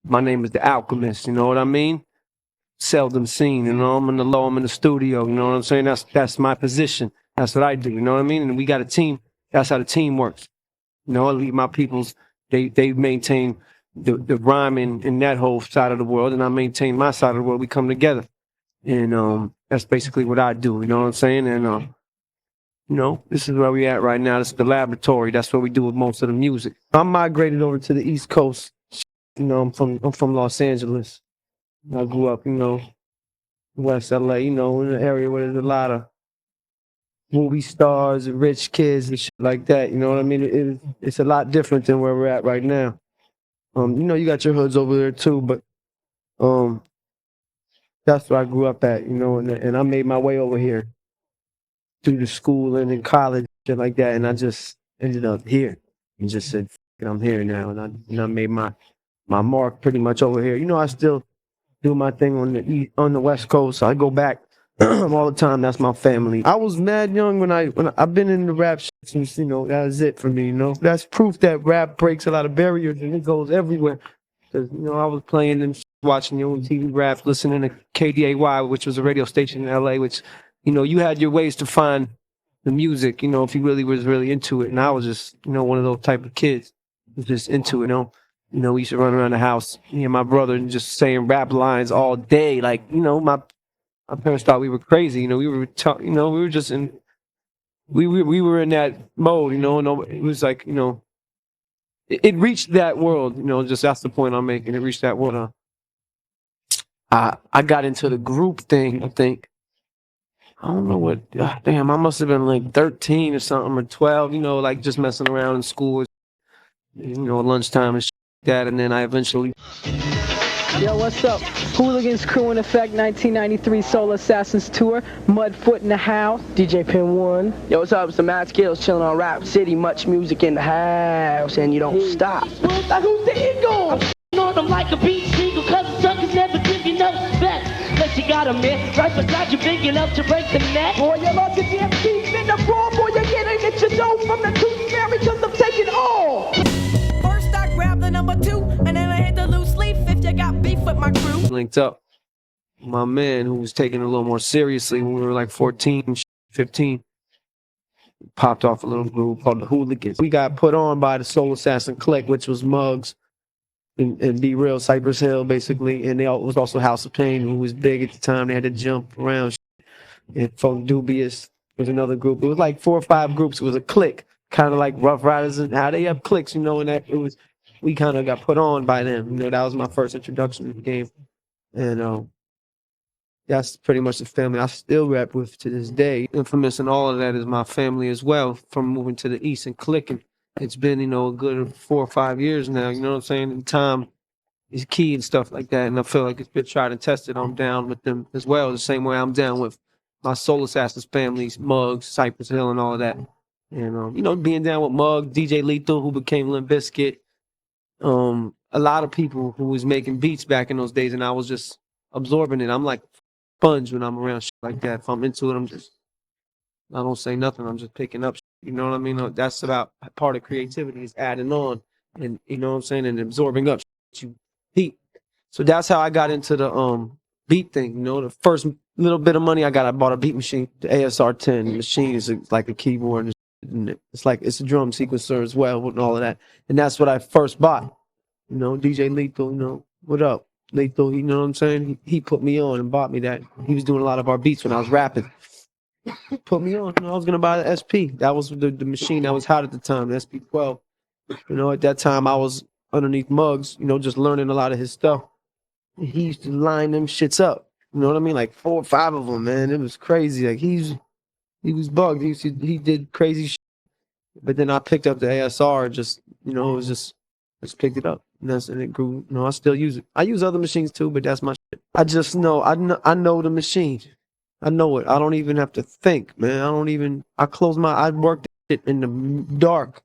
My name is the Alchemist, you know what I mean? Seldom seen, you know, I'm in the low, I'm in the studio, you know what I'm saying? That's my position. That's what I do, you know what I mean? And we got a team. That's how the team works. You know, I leave my peoples, they maintain the rhyme in that whole side of the world, and I maintain my side of the world. We come together. And that's basically what I do, you know what I'm saying? And you know, this is where we at right now. This is the laboratory. That's what we do with most of the music. I'm migrated over to the East Coast. You know, I'm from Los Angeles. I grew up, you know, West LA, you know, in an area where there's a lot of movie stars and rich kids and shit like that. You know what I mean? It's a lot different than where we're at right now. You know, you got your hoods over there too, but um, that's where I grew up at. You know, and I made my way over here through the school and in college, shit like that, and I just ended up here and just said, "F- it, I'm here now," and I made my mark pretty much over here. You know, I still do my thing on on the West Coast. I go back all the time. That's my family. I was mad young when I've been in the rap shit since, you know, that was it for me. You know, that's proof that rap breaks a lot of barriers and it goes everywhere. Cause you know, I was playing and watching your own TV rap, listening to KDAY, which was a radio station in LA. Which, you know, you had your ways to find the music. You know, if you really was really into it. And I was just, you know, one of those type of kids who's just into it. You know, we used to run around the house, me and my brother, and just saying rap lines all day. Like, you know, my parents thought we were crazy. You know, you know, we were just in, we were in that mode. You know, and it was like, you know, it reached that world. You know, just that's the point I'm making. It reached that world. I got into the group thing. I think I don't know what. Damn, I must have been like 13 or something or 12. You know, like just messing around in school. You know, lunchtime and shit like that. And then I eventually. Yo, what's up? Hooligans Crew in Effect 1993 Soul Assassins Tour. Mudfoot in the house. DJ Pin 1. Yo, what's up? It's the Mad Skills chilling on Rap City. Much music in the house, and you don't stop. Like who's the eagle? I'm on them like a beat single, cause the suckers never give you no respect. Unless you got a man right beside you big enough to break the neck. Boy, you lost your damn teeth in the raw. Boy, you're getting at your dough from the tooth fairy cause I'm taking all. First I grab the number 2, and then I hit the loose leaf if you got beef with my crew. Linked up. My man, who was taking it a little more seriously when we were like 14, 15, popped off a little group called the Whooligans. We got put on by the Soul Assassin Clique, which was Muggs and Be Real, Cypress Hill, basically. And it was also House of Pain, who was big at the time. They had to jump around. And Folk Dubious was another group. It was like 4 or 5 groups. It was a clique, kind of like Rough Riders and how they have cliques, you know, and that it was, we kind of got put on by them. You know, that was my first introduction to the game. And that's pretty much the family I still rap with to this day. Infamous and all of that is my family as well, from moving to the East and clicking. It's been, you know, a good 4 or 5 years now, you know what I'm saying? And time is key and stuff like that. And I feel like it's been tried and tested. I'm down with them as well, the same way I'm down with my Soul Assassins families, Muggs, Cypress Hill, and all of that. And, you know, being down with Mugg, DJ Lethal, who became Limp Bizkit, a lot of people who was making beats back in those days, and I was just absorbing it. I'm like a sponge when I'm around shit like that. If I'm into it, I don't say nothing. I'm just picking up shit, you know what I mean? That's about part of creativity is adding on and, you know what I'm saying, and absorbing up shit you beat. So that's how I got into the beat thing. You know, the first little bit of money I bought a beat machine, the ASR-10. The machine is like a keyboard, and it's a drum sequencer as well and all of that. And that's what I first bought. You know, DJ Lethal, you know, what up? Lethal, you know what I'm saying? He put me on and bought me that. He was doing a lot of our beats when I was rapping. Put me on. I was going to buy the SP. That was the machine that was hot at the time, the SP-12. You know, at that time, I was underneath Muggs, you know, just learning a lot of his stuff. He used to line them shits up. You know what I mean? Like 4 or 5 of them, man. It was crazy. Like, he was bugged. He did crazy shit. But then I picked up the ASR, just, you know, it was just picked it up. And it grew. You know, I still use it. I use other machines too, but that's my shit. I just know, I know the machine. I know it. I don't even have to think, man. I work that shit in the dark,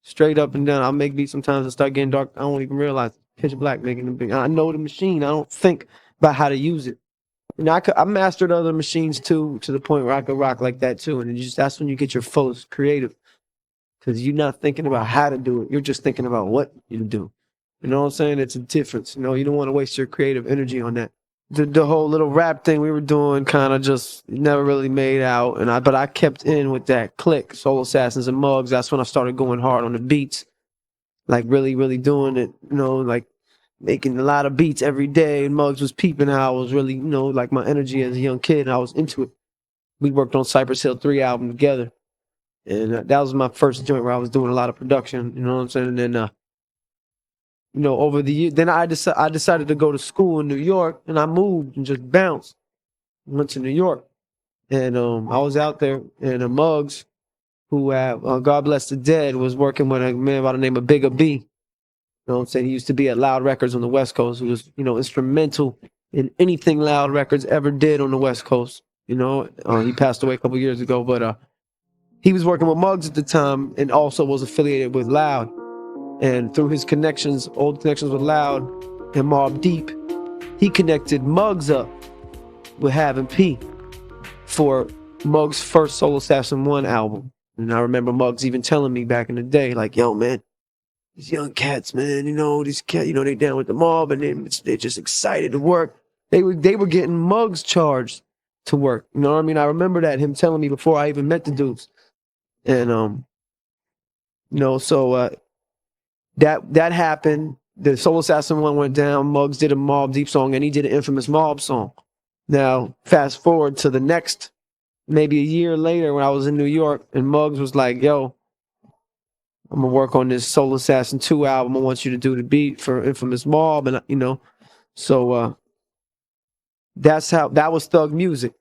straight up and down. I'll make beats sometimes and start getting dark. I don't even realize pitch black making the beat. I know the machine. I don't think about how to use it. And I mastered other machines too, to the point where I could rock like that too. And that's when you get your fullest creative. Because you're not thinking about how to do it. You're just thinking about what you do. You know what I'm saying? It's a difference. You know, you don't want to waste your creative energy on that. The whole little rap thing we were doing kind of just never really made out, but I kept in with that clique, Soul Assassins and Muggs. That's when I started going hard on the beats, like really doing it. You know, like making a lot of beats every day. And Muggs was peeping how I was really, you know, like my energy as a young kid, and I was into it. We worked on Cypress Hill 3 album together, and that was my first joint where I was doing a lot of production. You know what I'm saying? And then you know, over the years, then I decided to go to school in New York, and I moved and just bounced. Went to New York, and I was out there, and Muggs, who God bless the dead, was working with a man by the name of Bigger B. You know what I'm saying? He used to be at Loud Records on the West Coast, who was, you know, instrumental in anything Loud Records ever did on the West Coast. You know, he passed away a couple years ago, but he was working with Muggs at the time, and also was affiliated with Loud. And through his connections, old connections with Loud and Mobb Deep, he connected Muggs up with Having P for Muggs' first Soul Assassin 1 album. And I remember Muggs even telling me back in the day, like, yo, man, these young cats, man, you know, these cats, you know, they down with the Mobb, and they're just excited to work. They were getting Muggs charged to work. You know what I mean? I remember that, him telling me before I even met the dudes. And, you know, so that happened. The Soul Assassin 1 went down. Muggs did a Mobb Deep song, and he did an infamous Mobb song. Now, fast forward to the next, maybe a year later, when I was in New York, and Muggs was like, yo, I'm gonna work on this Soul Assassin 2 album. I want you to do the beat for infamous Mobb, and you know, so that was Thug Music,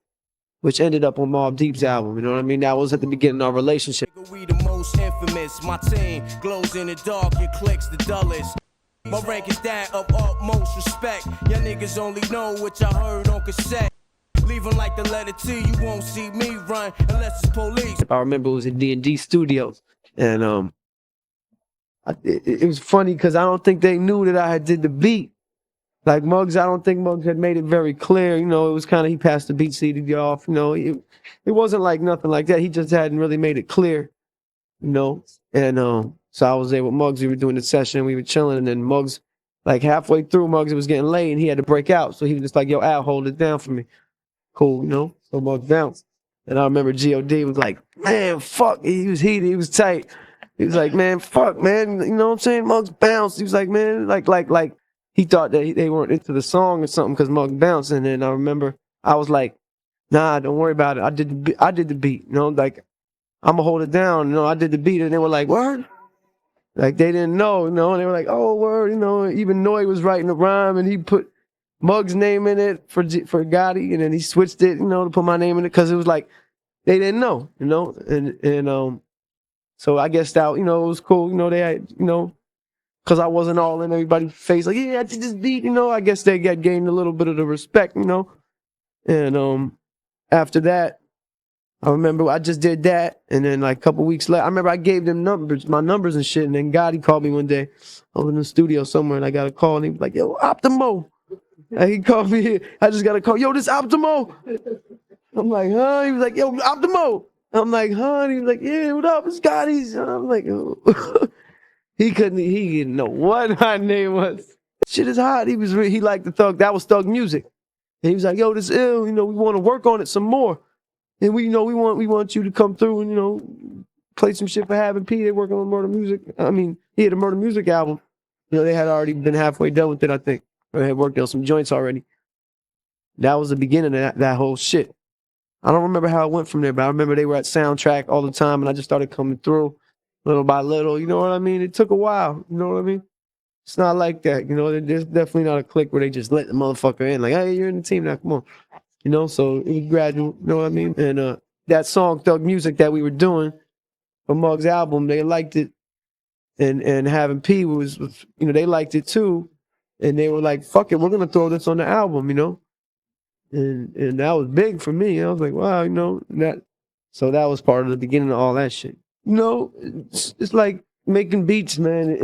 which ended up on Mobb Deep's album. You know what I mean? That was at the beginning of our relationship. We the most infamous. My team glows in the dark. Your clicks the dullest. My rank is that of utmost respect. Your niggas only know what y'all heard on cassette. Leaving like the letter T, you won't see me run unless it's police. I remember it was in D&D Studios, and it was funny because I don't think they knew that I had did the beat. Like Muggs, I don't think Muggs had made it very clear. You know, it was kind of, he passed the beat CD off. You know, it wasn't like nothing like that. He just hadn't really made it clear, you know. And so I was there with Muggs. We were doing the session. We were chilling. And then Muggs, like halfway through, Muggs, it was getting late and he had to break out. So he was just like, yo, Al, hold it down for me. Cool, you know. So Muggs bounced. And I remember G.O.D. was like, man, fuck. He was heated. He was tight. He was like, man, fuck, man. You know what I'm saying? Muggs bounced. He was like, man, like. He thought that they weren't into the song or something because Muggs bounced. And then I remember I was like, nah, don't worry about it. I did the beat. You know, like, I'm going to hold it down. You know, I did the beat. And they were like, word? Like, they didn't know, you know. And they were like, oh, word. You know, even Noy was writing the rhyme and he put Muggs' name in it for Gotti. And then he switched it, you know, to put my name in it because it was like, they didn't know, you know. And so I guess that, you know, it was cool. You know, they had, you know, because I wasn't all in everybody's face, like, yeah, I did this beat, you know. I guess they got gained a little bit of the respect, you know. And after that, I remember I just did that, and then like a couple weeks later, I remember I gave them my numbers and shit, and then Gotti called me one day. I was in the studio somewhere, and I got a call, and he was like, yo, Optimo. And he called me here. I just got a call, yo, this Optimo. I'm like, huh? He was like, yo, Optimo. I'm like, huh? And he was like, yeah, what up? It's Gotti's. And I'm like, oh. He didn't know what my name was. Shit is hot. He liked the Thug. That was Thug Music. And he was like, yo, this ill. You know, we want to work on it some more. And we want you to come through and, you know, play some shit for Having P. They're working on Murder Music. I mean, he had a Murder Music album. You know, they had already been halfway done with it, I think. Or they had worked on some joints already. That was the beginning of that whole shit. I don't remember how it went from there, but I remember they were at Soundtrack all the time, and I just started coming through little by little. You know what I mean? It took a while. You know what I mean? It's not like that. You know, there's definitely not a clique where they just let the motherfucker in. Like, hey, you're in the team now. Come on. You know, so it was gradual. You know what I mean? And that song, Thug Music, that we were doing for Muggs' album, they liked it. And Having P was, you know, they liked it too. And they were like, fuck it, we're going to throw this on the album, you know? And that was big for me. I was like, wow, you know, so that was part of the beginning of all that shit. You know, it's like making beats, man,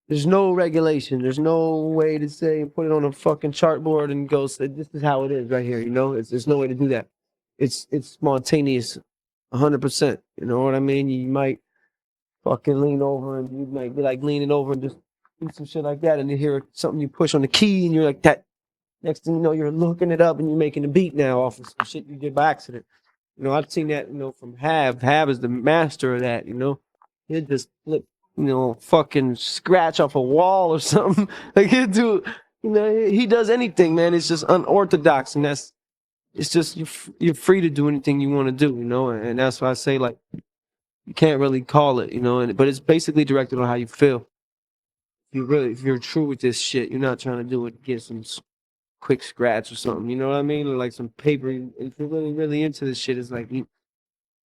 there's no regulation. There's no way to say, put it on a fucking chartboard and go, say, this is how it is right here, you know? There's no way to do that. It's spontaneous, 100%. You know what I mean? You might fucking lean over and you might be like leaning over and just do some shit like that, and you hear something you push on the key, and you're like that. Next thing you know, you're looking it up, and you're making a beat now off of some shit you did by accident. You know, I've seen that. You know, from Hav. Hav is the master of that. You know, he'd just flip. You know, fucking scratch off a wall or something. Like he'll do. You know, he does anything, man. It's just unorthodox, and it's just you're free to do anything you want to do. You know, and that's why I say like you can't really call it. You know, but it's basically directed on how you feel. If you're true with this shit, you're not trying to do it to get some quick scratch or something. You know what I mean? Or like some paper. If you're really into this shit, it's like you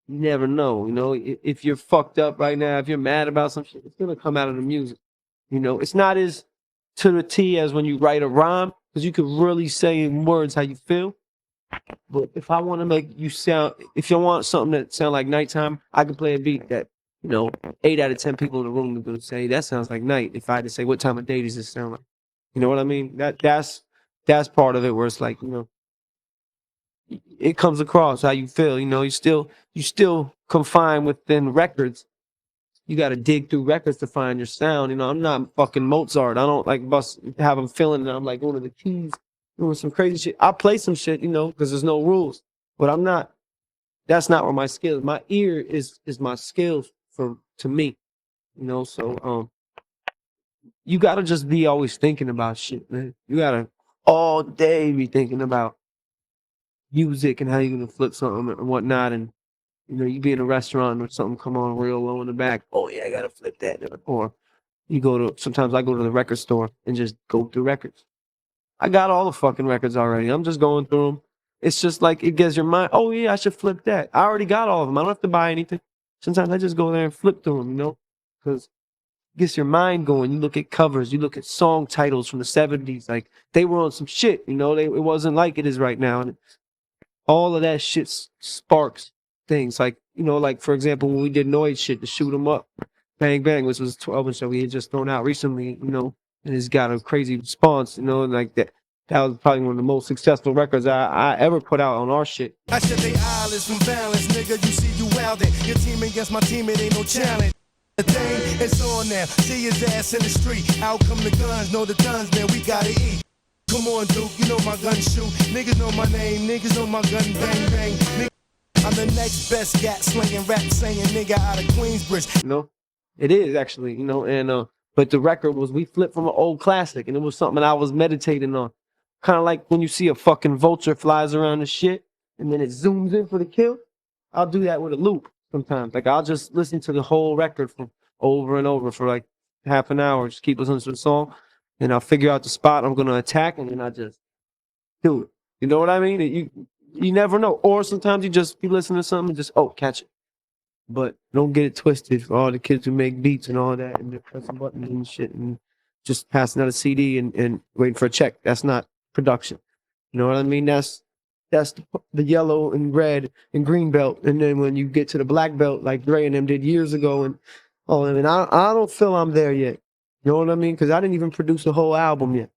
never know. You know, if you're fucked up right now, if you're mad about some shit, it's gonna come out of the music. You know, it's not as to the T as when you write a rhyme, because you could really say in words how you feel. But if I want to make you sound, if you want something that sound like nighttime, I can play a beat that, you know, 8 out of 10 people in the room are gonna say that sounds like night. If I had to say what time of day does this sound like, you know what I mean? That's part of it where it's like, you know, it comes across how you feel. You know, you still confined within records. You got to dig through records to find your sound. You know, I'm not fucking Mozart. I don't like have them feeling and I'm like going to the keys doing some crazy shit. I play some shit, you know, because there's no rules. But I'm not. That's not where my skills. My ear is my skills to me. You know, so you gotta just be always thinking about shit, man. You gotta all day be thinking about music and how you're gonna flip something and whatnot. And you know, you be in a restaurant or something come on real low in the back. Oh yeah, I gotta flip that. Or sometimes I go to the record store and just go through records. I got all the fucking records already. I'm just going through them. It's just like it gets your mind. Oh yeah, I should flip that. I already got all of them. I don't have to buy anything. Sometimes I just go there and flip through them, you know, because it gets your mind going. You look at covers. You look at song titles from the 70s. Like they were on some shit, you know. It wasn't like it is right now. And all of that shit sparks things. Like, you know, like for example, when we did Noise shit to Shoot 'Em Up, Bang Bang, which was a 12-inch that we had just thrown out recently, you know, and it's got a crazy response, you know, and like that was probably one of the most successful records I ever put out on our shit. I said they eyelids from balance, nigga, you see you wildin'. Your team against my team, it ain't no challenge. The thing, it's on now, see his ass in the street. Out come the guns, know the guns, man, we gotta eat. Come on, Duke, you know my gun shoot. Niggas know my name, niggas know my gun bang bang. Nigga, I'm the next best gat slinging rap saying nigga out of Queensbridge. You know, it is actually, you know, and but the record was we flipped from an old classic, and it was something I was meditating on. Kind of like when you see a fucking vulture flies around the shit, and then it zooms in for the kill. I'll do that with a loop sometimes. Like I'll just listen to the whole record from over and over for like half an hour, just keep listening to the song, and I'll figure out the spot I'm gonna attack, and then I just do it. You know what I mean? You never know. Or sometimes you just be listening to something and just catch it. But don't get it twisted for all the kids who make beats and all that and they're pressing buttons and shit and just passing out a CD and waiting for a check. That's not production. You know what I mean? That's the yellow and red and green belt. And then when you get to the black belt, like Dre and them did years ago, and I don't feel I'm there yet. You know what I mean? Because I didn't even produce a whole album yet.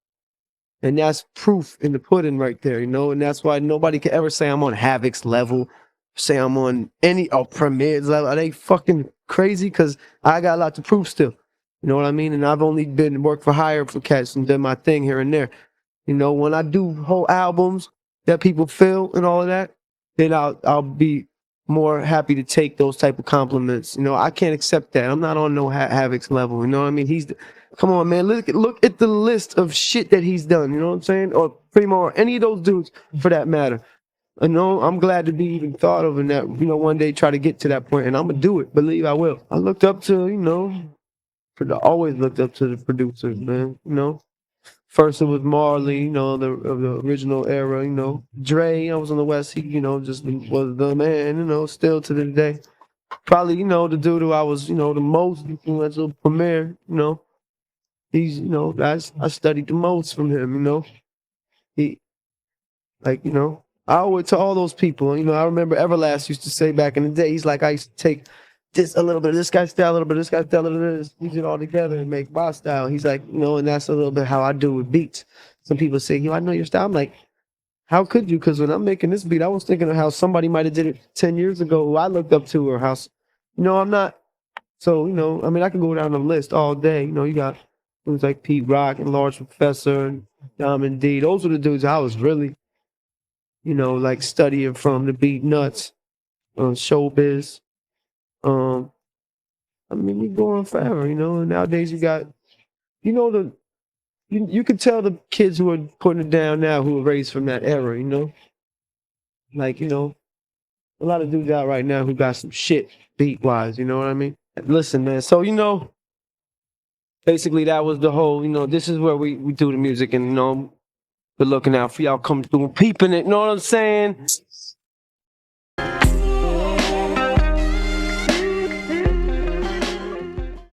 And that's proof in the pudding right there, you know? And that's why nobody can ever say I'm on Havoc's level, say I'm on any Premier's level. Are they fucking crazy? Because I got a lot to prove still. You know what I mean? And I've only been work for hire for cats and done my thing here and there. You know, when I do whole albums that people feel and all of that, then I'll be more happy to take those type of compliments. You know, I can't accept that. I'm not on no Havoc's level. You know what I mean? Come on, man. Look at the list of shit that he's done. You know what I'm saying? Or Primo, or any of those dudes for that matter. You know, I'm glad to be even thought of in that, you know, one day try to get to that point, and I'm going to do it. Believe I will. I looked up to, you know, always looked up to the producers, man. You know, first it was Marley, you know, of the original era, you know. Dre, I was on the West, he, you know, just was the man, you know, still to this day. Probably, you know, the dude who I was, you know, the most influential, Premier, you know. He's, you know, I studied the most from him, you know. He, like, you know, I owe it to all those people. You know, I remember Everlast used to say back in the day, he's like, I used to take this a little bit of this guy's style, a little bit of this guy's style, a little bit of this, use it all together and make my style. He's like, you know, and that's a little bit how I do with beats. Some people say, I know your style. I'm like, how could you? Because when I'm making this beat, I was thinking of how somebody might have did it 10 years ago who I looked up to, or how, you know, I'm not. So, you know, I mean, I can go down the list all day. You know, you got Dudes like Pete Rock and Large Professor and Diamond D. Those were the dudes I was really, like studying from, the Beat Nuts, Showbiz. I mean, we go on forever, and nowadays you got, you can tell the kids who are putting it down now who were raised from that era, like, a lot of dudes out right now who got some shit beat wise, you know what I mean? Listen, man, so, basically that was the whole, this is where we do the music, and, we're looking out for y'all coming through and peeping it, you know what I'm saying?